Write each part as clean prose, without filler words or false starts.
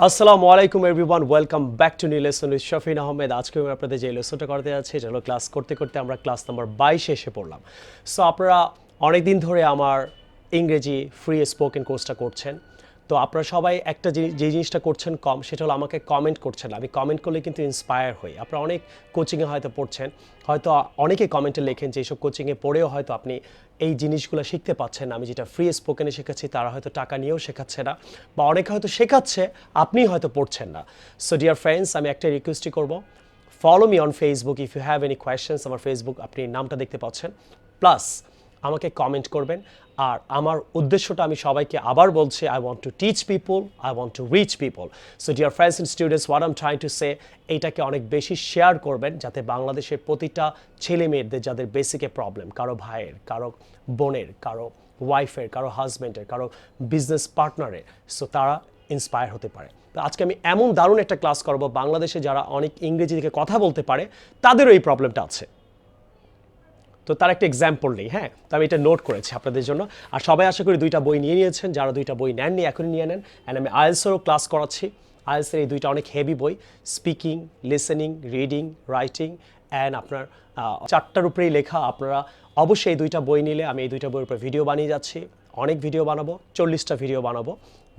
আসসালামু আলাইকুম everyone, welcome back to new lesson with Shafin Ahmed. আজকে আমি আপনাদের যে লেসনটা করতে যাচ্ছি এটা হলো ক্লাস করতে করতে আমরা ক্লাস নাম্বার 22 এসে পড়লাম। সো আপনারা অনেক দিন ধরে আমার ইংরেজি ফ্রি স্পোকেন কোর্সটা করছেন। তো আপনারা সবাই একটা যে জিনিসটা করছেন কম, সেটা হলো আমাকে কমেন্ট করছেন। আমি কমেন্ট করলে কিন্তু ইন্সপায়ার হই। আপনারা অনেক কোচিংয়ে হয়তো পড়ছেন, হয়তো অনেকে কমেন্টে লেখেন যে এইসব কোচিংয়ে পড়েও হয়তো আপনি এই জিনিসগুলো শিখতে পাচ্ছেন না। আমি যেটা ফ্রি স্পোকেনে শেখাচ্ছি তারা হয়তো টাকা নিয়েও শেখাচ্ছে না, বা অনেকে হয়তো শেখাচ্ছে, আপনি হয়তো পড়ছেন না। সো ডিয়ার ফ্রেন্ডস, আমি একটা রিকোয়েস্টই করবো, follow me on Facebook if you have any questions. আমার ফেসবুক আপনি নামটা দেখতে পাচ্ছেন, প্লাস আমাকে কমেন্ট করবেন। আর আমার উদ্দেশ্যটা আমি সবাইকে আবার বলছি, I want to teach people, I want to reach people. So dear friends and students, what I am trying to সে, এইটাকে অনেক বেশি শেয়ার করবেন যাতে বাংলাদেশের প্রতিটা ছেলে মেয়েদের যাদের বেসিকে প্রবলেম, কারো ভাইয়ের, কারো বোনের, কারো ওয়াইফের, কারো হাজব্যান্ডের, কারো বিজনেস পার্টনারের, সো তারা ইন্সপায়ার হতে পারে। তো আজকে আমি এমন দারুণ একটা ক্লাস করব, বাংলাদেশে যারা অনেক ইংরেজি থেকে কথা বলতে পারে তাদেরও এই প্রবলেমটা আছে। তো তার একটা এক্সাম্পল নেই, হ্যাঁ, তো আমি এটা নোট করেছি আপনাদের জন্য। আর সবাই আশা করি দুইটা বই নিয়ে নিয়েছেন, যারা দুইটা বই নেননি এখনই নিয়ে নেন। অ্যান্ড আমি আইএলসেরও ক্লাস করাচ্ছি। আইএলসের এই দুইটা অনেক হেভি বই, speaking, listening, reading, writing, and আপনার চারটার উপরেই লেখা। আপনারা অবশ্যই এই দুইটা বই নিলে, আমি এই দুইটা বইয়ের উপরে ভিডিও বানিয়ে যাচ্ছি, অনেক ভিডিও বানাবো, 40টা ভিডিও বানাবো,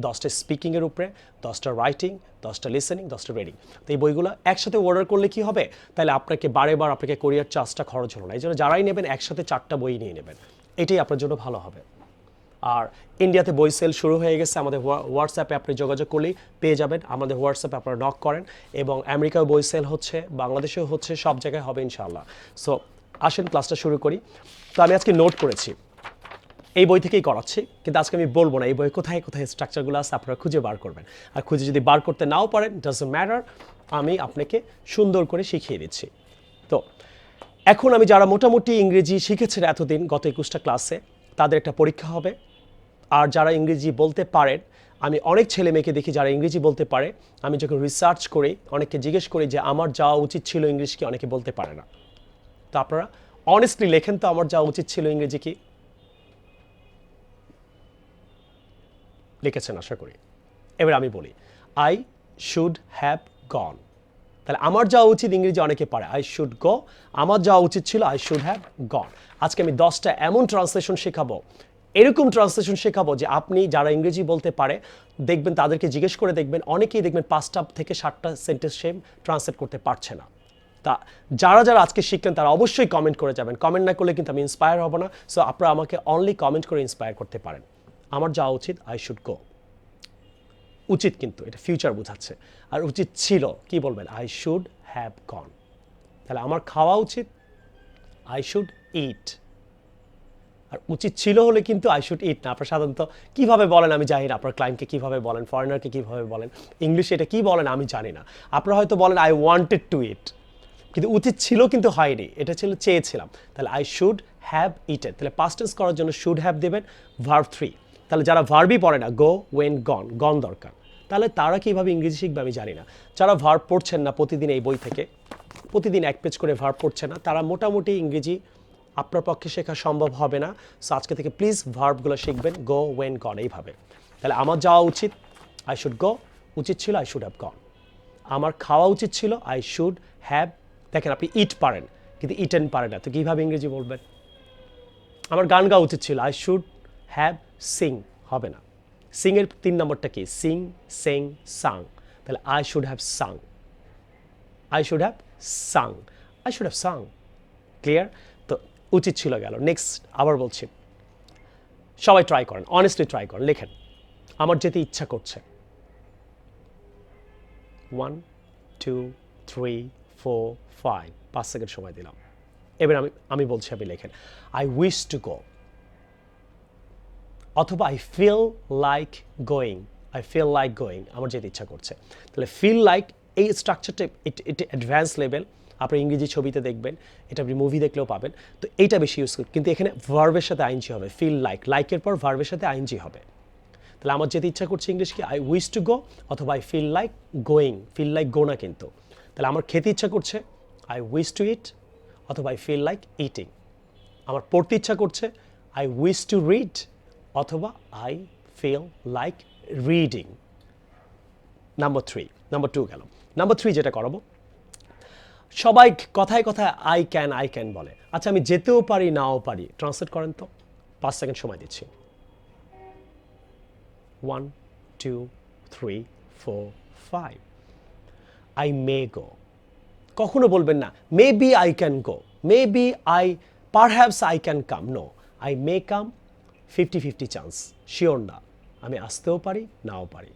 10টা স্পিকিংয়ের উপরে, 10টা রাইটিং, 10টা লিসেনিং, 10টা রিডিং। তো এই বইগুলো একসাথে অর্ডার করলে কি হবে, তাহলে আপনাকে বারেবার আপনাকে কোরিয়ার চার্জটা খরচ হলো না। এই জন্য যারাই নেবেন একসাথে 4টা বই নিয়ে নেবেন, এটাই আপনার জন্য ভালো হবে। আর ইন্ডিয়াতে বই সেল শুরু হয়ে গেছে, আমাদের হোয়াটসঅ্যাপে আপনি যোগাযোগ করলেই পেয়ে যাবেন। আমাদের হোয়াটসঅ্যাপে আপনারা নক করেন, এবং আমেরিকায় বই সেল হচ্ছে, বাংলাদেশেও হচ্ছে, সব জায়গায় হবে ইনশাআল্লাহ। সো আসেন ক্লাসটা শুরু করি। তো আমি আজকে নোট করেছি, এই বই থেকেই করাচ্ছি, কিন্তু আজকে আমি বলবো না এই বই কোথায় কোথায় স্ট্রাকচারগুলো আছে, আপনারা খুঁজে বার করবেন। আর খুঁজে যদি বার করতে নাও পারেন, ডাজন্ট ম্যাটার, আমি আপনাকে সুন্দর করে শিখিয়ে দিচ্ছি। তো এখন আমি যারা মোটামুটি ইংরেজি শিখেছেন এতদিন, গত 21টা ক্লাসে, তাদের একটা পরীক্ষা হবে। আর যারা ইংরেজি বলতে পারেন, আমি অনেক ছেলে মেয়েকে দেখি যারা ইংরেজি বলতে পারে, আমি যখন রিসার্চ করি অনেককে জিজ্ঞেস করি যে আমার যাওয়া উচিত ছিল ইংলিশ কি, অনেকে বলতে পারে না। তো আপনারা অনেস্টলি লেখেন তো আমার যাওয়া উচিত ছিল ইংরেজি কি, লিখেছেন আশা করি। এবার আমি বলি, আই শুড হ্যাভ গন। তাহলে আমার যাওয়া উচিত ইংরেজি অনেকে পারে, আই শুড গো। আমার যাওয়া উচিত ছিল আই শুড হ্যাভ গন। আজকে আমি 10টা এমন ট্রান্সলেশন শেখাবো, এরকম ট্রান্সলেশন শেখাবো যে আপনি যারা ইংরেজি বলতে পারে দেখবেন, তাদেরকে জিজ্ঞেস করে দেখবেন, অনেকেই দেখবেন 5টা থেকে 7টা সেন্টেন্স সেম ট্রান্সলেট করতে পারছে না। তা যারা যারা আজকে শিখলেন তারা অবশ্যই কমেন্ট করে যাবেন। কমেন্ট না করলে কিন্তু আমি ইন্সপায়ার হব না। সো আপনারা আমাকে অনলি কমেন্ট করে ইন্সপায়ার করতে পারেন। আমার যাওয়া উচিত, আই শুড গো। উচিত কিন্তু এটা ফিউচার বোঝাচ্ছে। আর উচিত ছিল কি বলবেন, আই শুড হ্যাভ গন। তাহলে আমার খাওয়া উচিত, আই শুড ইট। আর উচিত ছিল হলে কিন্তু আই শুড ইট না। আপনার সাধারণত কীভাবে বলেন আমি জানি না, আপনার ক্লায়েন্টকে কীভাবে বলেন, ফরেনারকে কীভাবে বলেন, ইংলিশে এটা কী বলেন আমি জানি না। আপনারা হয়তো বলেন আই ওয়ান্টেড টু ইট, কিন্তু উচিত ছিল কিন্তু হয়নি, এটা ছিল চেয়েছিলাম। তাহলে আই শুড হ্যাভ ইটেড। তাহলে পাস্ট টেন্স করার জন্য শুড হ্যাভ দেবেন, ভার্ব 3। তাহলে যারা ভার্বই পড়ে না, গো, ওয়েন, গন, গন দরকার, তাহলে তারা কীভাবে ইংরেজি শিখবে আমি জানি না। যারা ভার্ব পড়ছেন না প্রতিদিন এই বই থেকে, প্রতিদিন 1 পেজ করে ভার্ব পড়ছে না, তারা মোটামুটি ইংরেজি আপনার পক্ষে শেখা সম্ভব হবে না। সো আজকে থেকে প্লিজ ভার্বগুলো শিখবেন, গো, ওয়েন, গন, এইভাবে। তাহলে আমার যাওয়া উচিত, আই শুড গো। উচিত ছিল, আই শুড হ্যাভ গন। আমার খাওয়া উচিত ছিল, আই শুড হ্যাভ। দেখেন আপনি ইট পারেন কিন্তু ইটেন পারেন না, তো কীভাবে ইংরেজি বলবেন। আমার গান গাওয়া উচিত ছিল, আই শুড হ্যাভ সিং, হবে না। সিংয়ের 3 নম্বরটা কি, সিং, সেং, সাং। তাহলে I should have sang, I should have sang, I should have sang. Clear? তো উচিত ছিল গেল। নেক্সট আবার বলছি, সবাই ট্রাই করেন, অনেস্টলি ট্রাই করেন, লেখেন আমার যেতে ইচ্ছা করছে। 1 2 3 4 5 5 সেকেন্ড সময় দিলাম। এবার আমি বলছি, আপনি লেখেন আই উইশ টু গো, অথবা I feel like going. I feel like going, আমার যেতে ইচ্ছা করছে। তাহলে ফিল লাইক, এই স্ট্রাকচারটা এটা অ্যাডভান্স লেভেল, আপনি ইংরেজি ছবিতে দেখবেন, এটা আপনি মুভি দেখলেও পাবেন। তো এইটা বেশি ইউজ করি, কিন্তু এখানে ভার্বের সাথে আইনজি হবে। ফিল লাইক, লাইকের পর ভার্বের সাথে আইনজি হবে। তাহলে আমার যেতে ইচ্ছা করছে ইংলিশ কি, আই উইশ টু গো, অথবা I feel like going. Feel like go না কিন্তু। তাহলে আমার খেতে ইচ্ছা করছে, আই উইশ টু ইট, অথবা আই ফিল লাইক ইটিং। আমার পড়তে ইচ্ছা করছে, আই উইশ টু রিড, অথবা I feel like reading. Number two গেল। নাম্বার থ্রি যেটা করাবো, সবাই কথায় কথায় আই ক্যান বলে। আচ্ছা আমি যেতেও পারি নাও পারি, ট্রান্সলেট করেন তো। 5 সেকেন্ড সময় দিচ্ছি। 1 2 3 4 5। I may go. কখনো বলবেন না maybe I can go, maybe I perhaps I can come. No, I may come, 50-50 chance, sure না, আমি আসতেও পারি নাও পারি।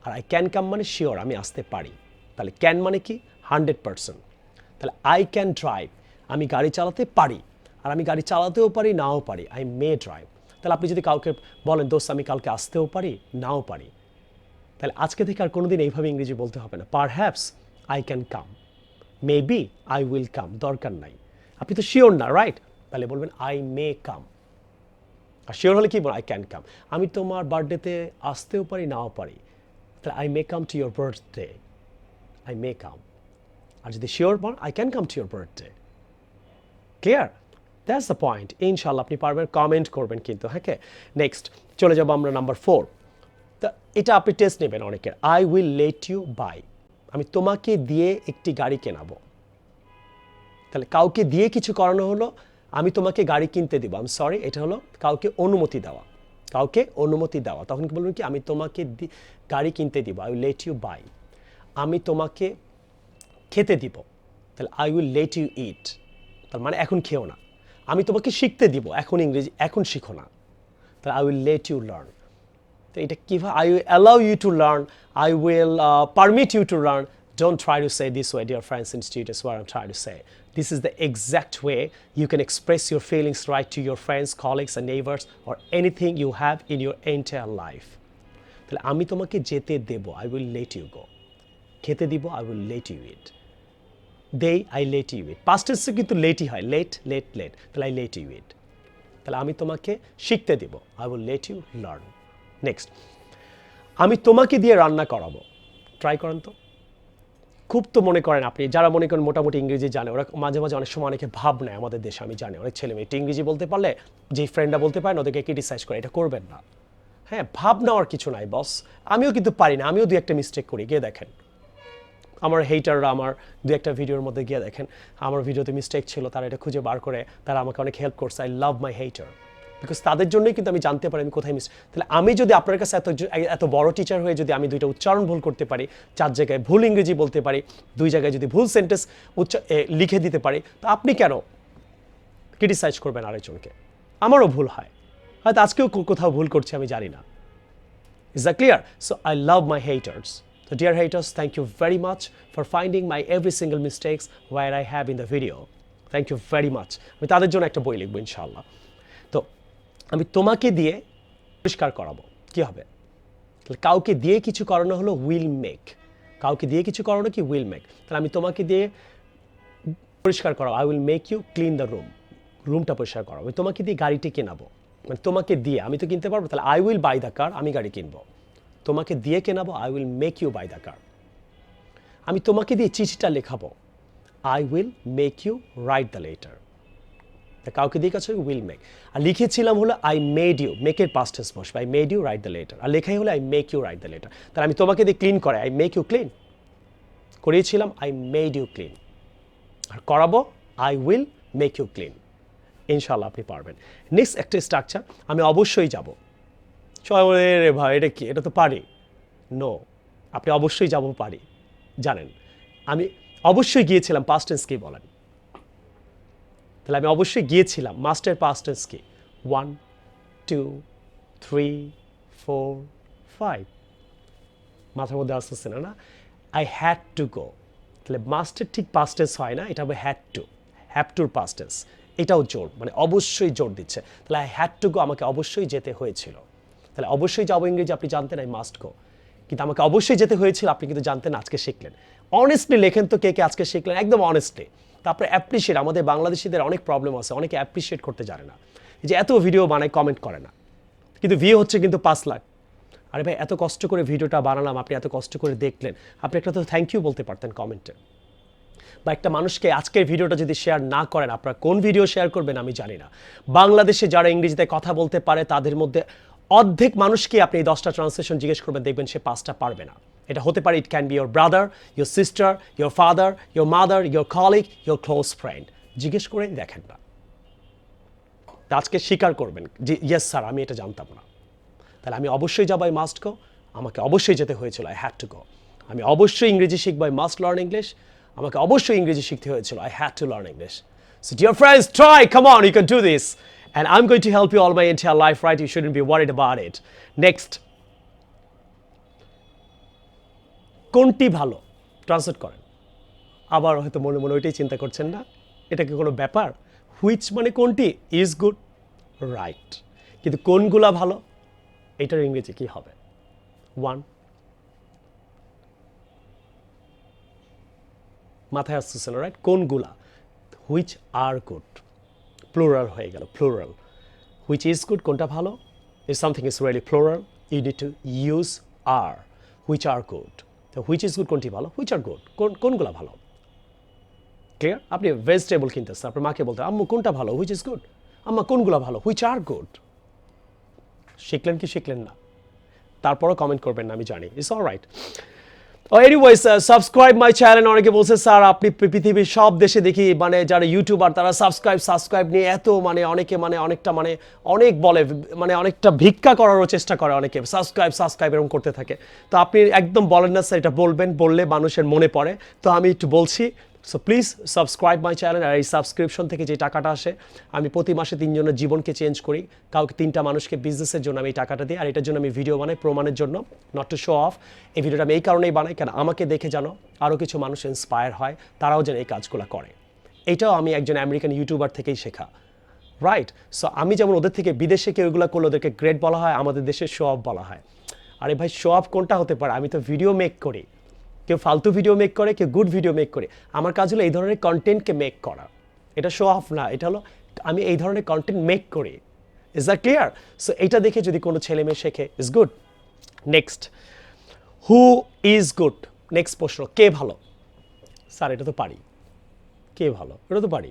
আর আই ক্যান কাম মানে শিওর আমি আসতে পারি। তাহলে ক্যান মানে কি 100%। তাহলে আই ক্যান ড্রাইভ, আমি গাড়ি চালাতে পারি, আর আমি গাড়ি চালাতেও পারি নাও পারি, আই মে ড্রাইভ। তাহলে আপনি যদি কাউকে বলেন দোস্ত আমি কালকে আসতেও পারি নাও পারি, তাহলে আজকে থেকে আর কোনোদিন এইভাবে ইংরেজি বলতে হবে না। Perhaps I can come, maybe I will come, দরকার নাই। আপনি তো শিওর না, রাইট? তাহলে বলবেন I may come. R sure হলে কি বল, আই ক্যান কাম। আমি তোমার বার্থডেতে আসতেও পারি নাও পারি, তাহলে I may come to your birthday, I may come. আর যদি শিওর বল, I can come to your birthday. Clear? That's the point. ইনশাল্লাহ আপনি পারবেন, কমেন্ট করবেন কিন্তু। হ্যাঁ, নেক্সট চলে যাবো আমরা নাম্বার 4। তা এটা আপনি টেস্ট নেবেন অনেকের। I will let you buy, আমি তোমাকে দিয়ে একটি গাড়ি কেনাবো। তাহলে কাউকে দিয়ে কিছু করানো হলো, আমি তোমাকে গাড়ি কিনতে দিব। আম সরি, এটা হলো কাউকে অনুমতি দেওয়া, কাউকে অনুমতি দেওয়া। তখন কি বলবেন কি, আমি তোমাকে গাড়ি কিনতে দিব, I will let you buy. আমি তোমাকে খেতে দিব, তাহলে I will let you eat, তার মানে এখন খেও না। আমি তোমাকে শিখতে দিব, এখন ইংরেজি এখন শিখো না, তাহলে I will let you learn. তো এটা কীভাবে, I will allow you to learn, I will permit you to learn. Don't try to say this way, dear friends and students, what I'm trying to say. This is the exact way you can express your feelings right to your friends, colleagues and neighbors or anything you have in your entire life. তাহলে আমি তোমাকে যেতে দেব, I will let you go. খেতে দিব, I will let you eat. They, I let you eat. Past tense কিন্তু লেটই হয়, late, তাহলে I let you eat. তাহলে আমি তোমাকে শিখতে দিব, I will let you learn. Next, আমি তোমাকে দিয়ে রান্না করাবো। ট্রাই করেন তো। খুব তো মনে করেন আপনি, যারা মনে করেন মোটামুটি ইংরেজি জানে, ওরা মাঝে মাঝে অনেক সময় অনেকে ভাব নেয় আমাদের দেশে। আমি জানি অনেক ছেলে মেয়ে ইংরেজি বলতে পারলে, যে ফ্রেন্ডরা বলতে পারেন ওদেরকে ক্রিটিসাইজ করে, এটা করবেন না। হ্যাঁ, ভাব নেওয়ার কিছু নাই বস। আমিও কিন্তু পারি না, আমিও 2-1টা মিস্টেক করি। গিয়ে দেখেন আমার হেটাররা, আমার 2-1টা ভিডিওর মধ্যে গিয়ে দেখেন আমার ভিডিওতে মিস্টেক ছিল, তারা এটা খুঁজে বার করে তারা আমাকে অনেক হেল্প করছে। আই লাভ মাই হেটার, বিকজ তাদের জন্যই কিন্তু আমি জানতে পারি আমি কোথায় মিস। তাহলে আমি যদি আপনার কাছে এত বড় টিচার হয়ে যদি আমি 2টা উচ্চারণ ভুল করতে পারি, 4 জায়গায় ভুল ইংরেজি বলতে পারি, 2 জায়গায় যদি ভুল সেন্টেন্স লিখে দিতে পারি, তো আপনি কেন ক্রিটিসাইজ করবেন আরেকজনকে? আমারও ভুল হয়, হয়তো আজকেও কোথাও ভুল করছি, আমি জানি না। Is that clear? So I love my haters. So dear haters, thank you very much for finding my every single mistakes where I have in the video. Thank you very much. আমি তাদের জন্য একটা বই লিখবো ইনশাআল্লাহ। তো আমি তোমাকে দিয়ে পরিষ্কার করাবো, কি হবে? তাহলে কাউকে দিয়ে কিছু করানো হলো উইল মেক, কাউকে দিয়ে কিছু করানো কি উইল মেক। তাহলে আমি তোমাকে দিয়ে পরিষ্কার করাবো, I will make you clean the room, রুমটা পরিষ্কার করাবো। আমি তোমাকে দিয়ে গাড়িটি কেনাবো, মানে তোমাকে দিয়ে, আমি তো কিনতে পারবো, তাহলে I will buy the car, আমি গাড়ি কিনবো। তোমাকে দিয়ে কেনাবো, I will make you buy the car. আমি তোমাকে দিয়ে চিঠিটা লেখাবো, I will make you write the letter. কাউকে দিয়ে কাছে উইল মেক। আর লিখেছিলাম হলো আই মেড ইউ, মেকের পাস্ট টেন্স বসবে, I made you write the letter. আর লেখাই হলো I make you write the letter. তাহলে আমি তোমাকে দিয়ে ক্লিন করে, আই মেক ইউ ক্লিন করিয়েছিলাম, আই মেড ইউ ক্লিন। আর করাবো, I will make you clean. ইনশাল্লাহ আপনি পারবেন। নেক্সট একটা স্ট্রাকচার, আমি অবশ্যই যাব। সবাই বলে রে ভাই এটা কি, এটা তো পারি। নো, আপনি অবশ্যই যাব পারি, জানেন। আমি অবশ্যই গিয়েছিলাম, পাস্ট টেন্স কি বলেন? তাহলে আমি অবশ্যই গিয়েছিলাম, মাস্টের পাস্ট টেন্স কি? 1 2 3 4 5। মাথার মধ্যে আসতেছে না? I had to go. তাহলে মাস্টের ঠিক পাস্ট টেন্স হয় না, এটা হবে had to, have tour past tense. এটাও জোর, মানে অবশ্যই জোর দিচ্ছে। তাহলে আই হ্যাড টু গো, আমাকে অবশ্যই যেতে হয়েছিল। তাহলে অবশ্যই যাবো ইংরেজি আপনি জানতেন, আই মাস্ট গো। কিন্তু আমাকে অবশ্যই যেতে হয়েছিল, আপনি কিন্তু জানতেন, আজকে শিখলেন। অনেস্টলি লেখেন তো কে কে আজকে শিখলেন, একদম অনেস্টলি। তারপরে অ্যাপ্রিসিয়েট, আমাদের বাংলাদেশিদের অনেক প্রবলেম আছে, অনেকে অ্যাপ্রিসিয়েট করতে জানে না। যে এত ভিডিও বানায়, কমেন্ট করে না, কিন্তু ভিউ হচ্ছে কিন্তু 5 লাখ। আরে ভাই এত কষ্ট করে ভিডিওটা বানালাম, আপনি এত কষ্ট করে দেখলেন, আপনি একটা তো থ্যাংক ইউ বলতে পারতেন কমেন্টে। বা একটা মানুষকে আজকের ভিডিওটা যদি শেয়ার না করেন, আপনারা কোন ভিডিও শেয়ার করবেন আমি জানি না। বাংলাদেশে যারা ইংরেজিতে কথা বলতে পারে তাদের মধ্যে অর্ধেক মানুষকে আপনি 10টা ট্রান্সলেশন জিজ্ঞেস করবেন, দেখবেন সে 5টা পারবে না। এটা হতে পারে, it can be your brother, your sister, your father, your mother, your colleague, your close friend. জিজ্ঞেস করে দেখেন না, আজকে স্বীকার করবেন যে ইয়েস স্যার আমি এটা জানতাম না, তাহলে আমি অবশ্যই যাবো, আই মাস্ট গো, আমাকে অবশ্যই যেতে হয়েছিল, আই হ্যাড টু গো। আমি অবশ্যই ইংরেজি শিখবো, আই মাস্ট লার্ন ইংলিশ, আমাকে অবশ্যই ইংরেজি শিখতে হয়েছিল, I had to learn English. So dear friends, try, come on, you can do this, and I am going to help you all my entire life, right? You shouldn't be worried about it. Next, কোনটি ভালো translate করেন। আবার হয়তো মনে মনে ওইটাই চিন্তা করছেন না, এটা কি কোনো ব্যাপার? হুইচ মানে কোনটি, ইজ গুড, রাইট, কিন্তু কোনগুলা ভালো, এটার ইংরেজি কি হবে? ওয়ান, মাথায় আসতেছে না, রাইট? কোনগুলা, হুইচ আর গুড, প্লুরাল হয়ে গেল, প্লুরাল। হুইচ ইজ গুড, কোনটা ভালো, if something is really plural you need to use are, which are good. তো হুইচ ইজ গুড কোনটি ভালো, হুইচ আর গুড কোনগুলা ভালো, ক্লিয়ার? আপনি ভেজিটেবল কিনতেছেন, আপনার মাকে বলতে আম্মু কোনটা ভালো, হুইচ ইজ গুড, আম্মা কোনগুলা ভালো, হুইচ আর গুড। শিখলেন কি শিখলেন না? তারপরও কমেন্ট করবেন না, আমি জানি, it's all right. Anyways, subscribe my channel. অনেকে বলছে স্যার আপনি পৃথিবীর সব দেশে দেখি মানে যারা ইউটিউবার তারা সাবস্ক্রাইব নিয়ে এত মানে অনেকে মানে অনেকটা মানে অনেক বলে, মানে অনেকটা ভিক্ষা করারও চেষ্টা করে, অনেকে সাবস্ক্রাইব এরকম করতে থাকে। তো আপনি একদম বলেন না স্যার, এটা বলবেন, বললে মানুষের মনে পড়ে। তো আমি একটু বলছি, so please subscribe my channel. আর এই সাবস্ক্রিপশন থেকে যে টাকাটা আসে, আমি প্রতি মাসে 3 জনের জীবনকে চেঞ্জ করি, কাউকে 3টা মানুষকে বিজনেসের জন্য আমি এই টাকাটা দিই। আর এটার জন্য আমি ভিডিও বানাই প্রমাণের জন্য, নট টু শো অফ। এই ভিডিওটা আমি এই কারণেই বানাই, কেন আমাকে দেখে যেন আরও কিছু মানুষ ইন্সপায়ার হয়, তারাও যেন এই কাজগুলো করে। এটাও আমি একজন আমেরিকান ইউটিউবার থেকেই শেখা, রাইট? সো আমি যেমন ওদের থেকে বিদেশে কেউ এগুলো করলে ওদেরকে গ্রেট বলা হয়, আমাদের দেশে শো অফ বলা হয়। আরে ভাই, শো অফ কোনটা হতে পারে? আমি তো ভিডিও মেক করি, কেউ ফালতু ভিডিও মেক করে, কেউ গুড ভিডিও মেক করে। আমার কাজ হলো এই ধরনের কন্টেন্টকে মেক করা, এটা শো অফ না, এটা হলো আমি এই ধরনের কন্টেন্ট মেক করি। Is that clear? সো এইটা দেখে যদি কোনো ছেলে মেয়ে শেখে, is good. Next, who is good. Next প্রশ্ন, কে ভালো? স্যার এটা তো পারি। কে ভালো? এটা তো পারি।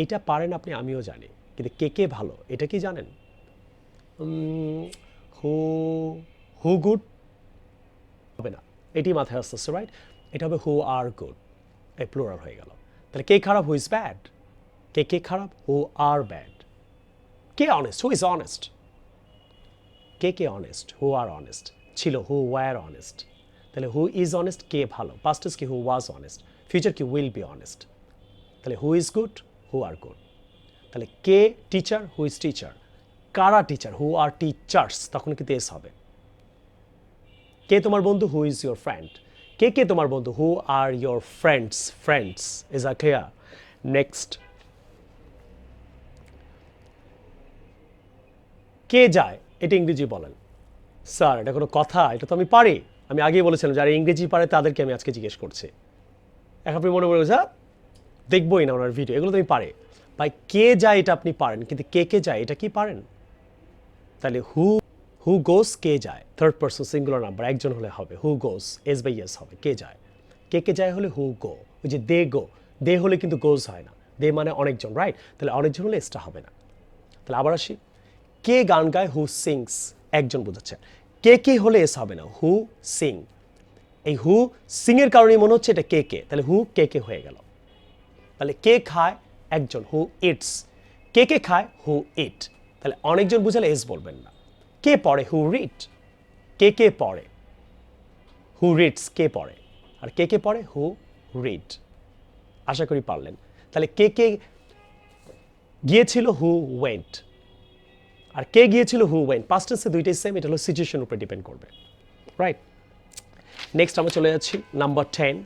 এইটা পারেন আপনি, আমিও জানি, কিন্তু কে ভালো এটা কি জানেন? হু হু গুড হবে না, এটি মাথায় আসতেছে, রাইট? এটা হবে হু আর গুড, এই প্লুরাল হয়ে গেল। তাহলে কে খারাপ, হু ইজ ব্যাড। কে খারাপ, হু আর ব্যাড। কে অনেস্ট, হু ইজ অনেস্ট। কে অনেস্ট, হু আর অনেস্ট ছিল, হু ওয়ার অনেস্ট। তাহলে হু ইজ অনেস্ট, কে ভালো। পাস্ট কি, হু ওয়াজ অনেস্ট। ফিউচার কি, উইল বি অনেস্ট। তাহলে who is good, who are good. তাহলে কে টিচার, হু ইজ টিচার। কারা টিচার, হু আর টিচার্স, তখন কিন্তু এস হবে। কে তোমার বন্ধু, হু ইজ ইউর ফ্রেন্ড। কে তোমার বন্ধু, who are your friends. Is are clear? Next, কে যায়, এটা ইংরেজি বলেন। স্যার এটা কোনো কথা? এটা তো আমি পারি। আমি আগেই বলেছিলাম যারা ইংরেজি পারে তাদেরকে আমি আজকে জিজ্ঞেস করছি। এখন আপনি মনে বলবেন স্যার দেখবই না ওনার ভিডিও, এগুলো তো আমি পারি। ভাই কে যায় এটা আপনি পারেন, কিন্তু কে যায় এটা কি পারেন? তাহলে হু গোস, কে যায়, থার্ড পারসন সিঙ্গুলার নাম্বার, একজন হলে হবে। হু গোস, এস বাই এস হবে। কে যায়, কে যায় হলে হু গো। ওই যে দে গো, দে হলে কিন্তু গোজ হয় না, দে মানে অনেকজন, রাইট? তাহলে অনেকজন হলে এসটা হবে না। তাহলে আবার আসি, কে গান গায়, হু সিংস, একজন বোঝাচ্ছে। কে হলে এস হবে না, হু সিং। এই হু সিং এর কারণে মনে হচ্ছে এটা কে, তাহলে হু কে হয়ে গেল। তাহলে কে খায়, একজন, হু ইটস। কে খায়, হু ইট। তাহলে অনেকজন বুঝালে এস বলবেন না। কে পড়ে, হু রিড। কে পড়ে, হু রিডস, কে পড়ে। আর কে পড়ে, হু রিড। আশা করি পারলেন। তাহলে কে গিয়েছিল, হু ওয়েন্ট। আর কে গিয়েছিল, হু ওয়েন্ট। পাস্ট টেন্সে দুইটাই সেম, এটা হলো সিচুয়েশন উপরে ডিপেন্ড করবে, রাইট? নেক্সট আমরা চলে যাচ্ছি নাম্বার 10,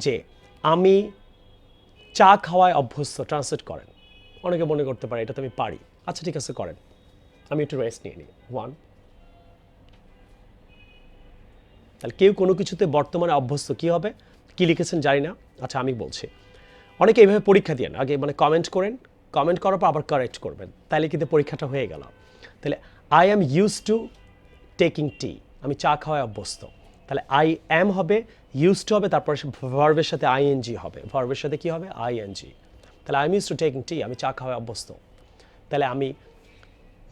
যে আমি চা খাওয়ায় অভ্যস্ত। ট্রান্সলেট করেন। অনেকে মনে করতে পারে এটা তো আমি পারি। আচ্ছা ঠিক আছে, করেন, আমি একটু রেস্ট নিয়ে নিই। 1, তাহলে কেউ কোনো কিছুতে বর্তমানে অভ্যস্ত কি হবে, কি লিখেছেন জানি না। আচ্ছা আমি বলছি, অনেকে এইভাবে পরীক্ষা দিয়ে আগে মানে কমেন্ট করেন, কমেন্ট করার পর আবার কারেক্ট করবেন, তাহলে কিন্তু পরীক্ষাটা হয়ে গেল। তাহলে I am use two taking tea, আমি চা খাওয়ায় অভ্যস্ত। তাহলে আই অ্যাম হবে, ইউজ টু হবে, তারপরে ভার্বের সাথে আইএনজি হবে। ভার্বের সাথে কি হবে, আইএনজি। তাহলে I am use two taking tea, আমি চা খাওয়ায় অভ্যস্ত। তাহলে আমি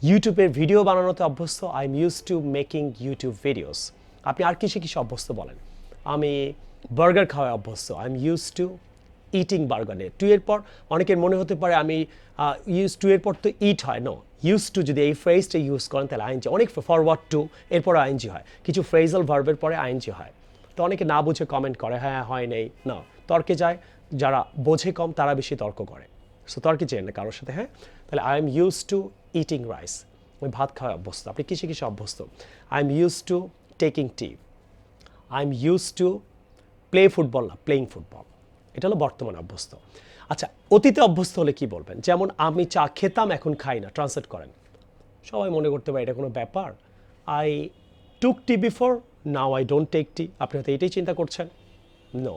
ইউটিউবের ভিডিও বানানোতে অভ্যস্ত, I am use two making YouTube videos. আপনি আর কিসে কিসে অভ্যস্ত বলেন? আমি বার্গার খাওয়ায় অভ্যস্ত, I am use to eating burger. To এর পর অনেকের মনে হতে পারে আমি ইউজ টু এর পর তো ইট হয়, নো, ইউজ টু যদি এই ফ্রেজটা ইউজ করেন তাহলে আইএনজি, অনেক ফরওয়ার্ড টু এরপর আইএনজি হয়, কিছু ফ্রেজাল ভার্বের পরে আইএনজি হয়। তো অনেকে না বুঝে কমেন্ট করে হ্যাঁ হয় নেই, না, তর্কে যায়, যারা বোঝে কম তারা বেশি তর্ক করে। সো তর্কে চেন না কারোর সাথে, হ্যাঁ। তাহলে I am use to eating rice, আমি ভাত খাওয়ায় অভ্যস্ত। আপনি কিসে কিসে অভ্যস্ত? I am use two taking tea, I am use to play football, না প্লেইং ফুটবল, এটা হলো বর্তমানে অভ্যস্ত। আচ্ছা, অতীতে অভ্যস্ত হলে কি বলবেন? যেমন আমি চা খেতাম এখন খাই না, ট্রান্সলেট করেন। সবাই মনে করতে পারে এটা কোনো ব্যাপার, I took tea before, now I don't take tea. আপনি হয়তো এটাই চিন্তা করছেন, নো,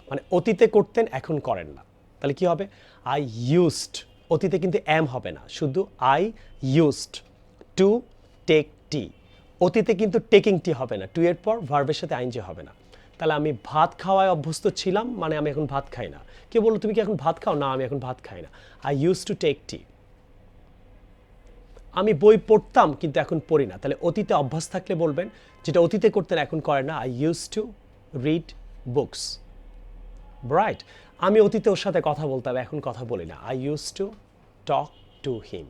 মানে অতীতে করতেন এখন করেন না। তাহলে কি হবে? আই ইউজড, অতীতে কিন্তু এম হবে না, শুধু I used to take tea. অতীতে কিন্তু টেকিং টি হবে না, টু এর পর ভার্বের সাথে আইনজি হবে না। তাহলে আমি ভাত খাওয়ায় অভ্যস্ত ছিলাম, মানে আমি এখন ভাত খাই না। কেউ বললো তুমি কি এখন ভাত খাও? না, আমি এখন ভাত খাই না। I use to take tea. আমি বই পড়তাম কিন্তু এখন পড়ি না। তাহলে অতীতে অভ্যাস থাকলে বলবেন যেটা অতীতে করতেন এখন করেন না, I use to read books, right. আমি অতীতে ওর সাথে কথা বলতাম, এখন কথা বলি না, I use to talk to him.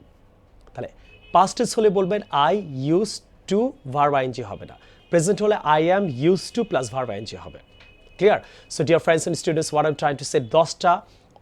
তাহলে পাস্ট টেন্স হলে বলবেন I use to, verb ING হবে না। প্রেজেন্ট হলে I am use to plus verb ING হবে। Clear? So dear friends and students, what I am trying to say, 10টা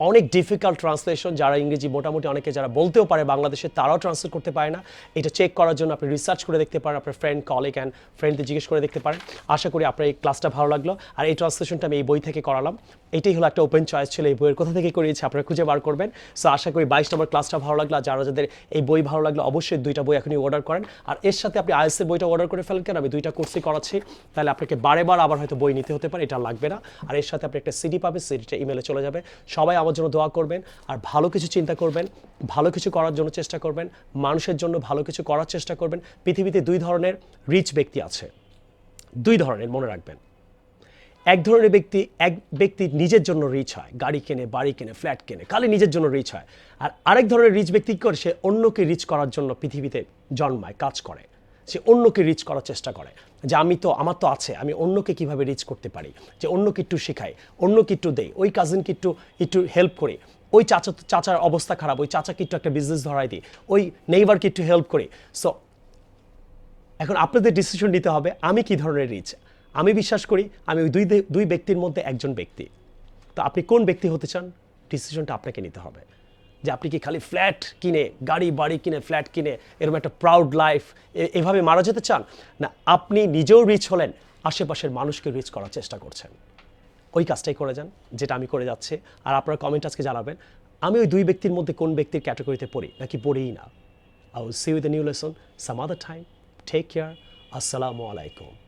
অনেক difficult translation, যারা ইংরেজি মোটামুটি অনেকে যারা বলতেও পারে বাংলাদেশে, তারাও ট্রান্সলেট করতে পারে না। এটা চেক করার জন্য আপনি রিসার্চ করে দেখতে পারেন, আপনার ফ্রেন্ড, কলিগ অ্যান্ড ফ্রেন্ডদের জিজ্ঞেস করে দেখতে পারেন। আশা করি আপনার এই ক্লাসটা ভালো লাগলো। আর এই ট্রান্সলেশনটা আমি এই বই থেকে করালাম, এটাই হলো একটা ওপেন চয়েস ছিল, এই বইয়ের কোথা থেকে করিয়েছি আপনারা খুঁজে বার করবেন। সো আশা করি 22 নম্বর ক্লাসটা ভালো লাগলো। আর যাদের এই বই ভালো লাগলো অবশ্যই 2টা বই এখনই অর্ডার করেন। আর এর সাথে আপনি আইএলটিএস এর বইটা অর্ডার করে ফেলেন, কেন আমি 2টা কোর্সই করাচ্ছি, তাহলে আপনাকে বারে আবার হয়তো বই নিতে হতে পারে, এটা লাগবে না। আর এর সাথে আপনি একটা সিডি পাবেন, সিডিটা ইমেলে চলে যাবে। সবাই আমার জন্য দোয়া করবেন, আর ভালো কিছু চিন্তা করবেন, ভালো কিছু করার জন্য চেষ্টা করবেন, মানুষের জন্য ভালো কিছু করার চেষ্টা করবেন। পৃথিবীতে 2 ধরনের রিচ ব্যক্তি আছে, 2 ধরনের, মনে রাখবেন। এক ধরনের ব্যক্তি, এক ব্যক্তি নিজের জন্য রিচ হয়, গাড়ি কেনে, বাড়ি কেনে, ফ্ল্যাট কেনে, খালি নিজের জন্য রিচ হয়। আর আরেক ধরনের রিচ ব্যক্তি কী করে? সে অন্যকে রিচ করার জন্য পৃথিবীতে জন্মায়, কাজ করে, সে অন্যকে রিচ করার চেষ্টা করে, যে আমার তো আছে, আমি অন্যকে কিভাবে রিচ করতে পারি, যে অন্যকে একটু শেখাই, অন্যকে একটু দেই, ওই কাজিনকে একটু হেল্প করি, ওই চাচার অবস্থা খারাপ, ওই চাচাকে একটু একটা বিজনেস ধরাই দিই, ওই নেইবারকে একটু হেল্প করি। সো এখন আপনাদের ডিসিশন নিতে হবে আমি কি ধরনের রিচ। আমি বিশ্বাস করি আমি ওই দুই ব্যক্তির মধ্যে একজন ব্যক্তি। তো আপনি কোন ব্যক্তি হতে চান, ডিসিশনটা আপনাকে নিতে হবে। যে আপনি কি খালি ফ্ল্যাট কিনে, গাড়ি বাড়ি কিনে, ফ্ল্যাট কিনে এরকম একটা প্রাউড লাইফ এভাবে মারা যেতে চান, না আপনি নিজেও রিচ হলেন, আশেপাশের মানুষকে রিচ করার চেষ্টা করছেন, ওই কাজটাই করে যান যেটা আমি করে যাচ্ছি। আর আপনারা কমেন্ট আজকে জানাবেন আমি ওই 2 ব্যক্তির মধ্যে কোন ব্যক্তির ক্যাটাগরিতে পড়ি নাকি পড়িই না। I will see you with the new lesson some other time. Take care. আসসালামু আলাইকুম।